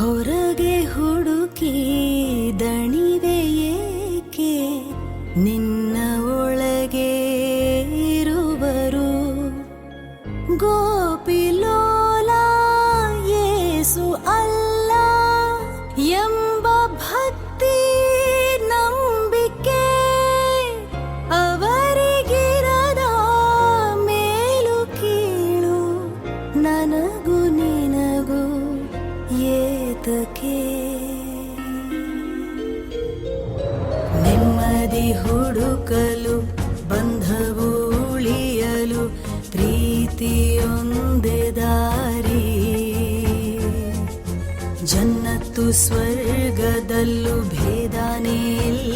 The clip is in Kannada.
ಹೊರಗೆ ಹುಡುಕಿ ದಣಿವೆ ಏಕೆ, ನಿನ್ನ ಒಳಗೆ ಇರುವರು ಗೋಪಿಲೋಲ ಯೇಸು ಅಲ್ಲ ಎಂಬ ಭಕ್ತಿ ನಂಬಿಕೆ ಅವರಿಗಿರದ ಮೇಲು ಕೀಳು ನನಗೂ ನಿನಗೂ ಏತಕ್ಕೆ. ನೆಮ್ಮದಿ ಹುಡುಕಲು ಬಂಧವು ಉಳಿಯಲು ಪ್ರೀತಿಯೊಂದೇ ದಾರಿ. ಜನ್ನತ್ತು ಸ್ವರ್ಗದಲ್ಲೂ ಭೇದನೇ ಇಲ್ಲ,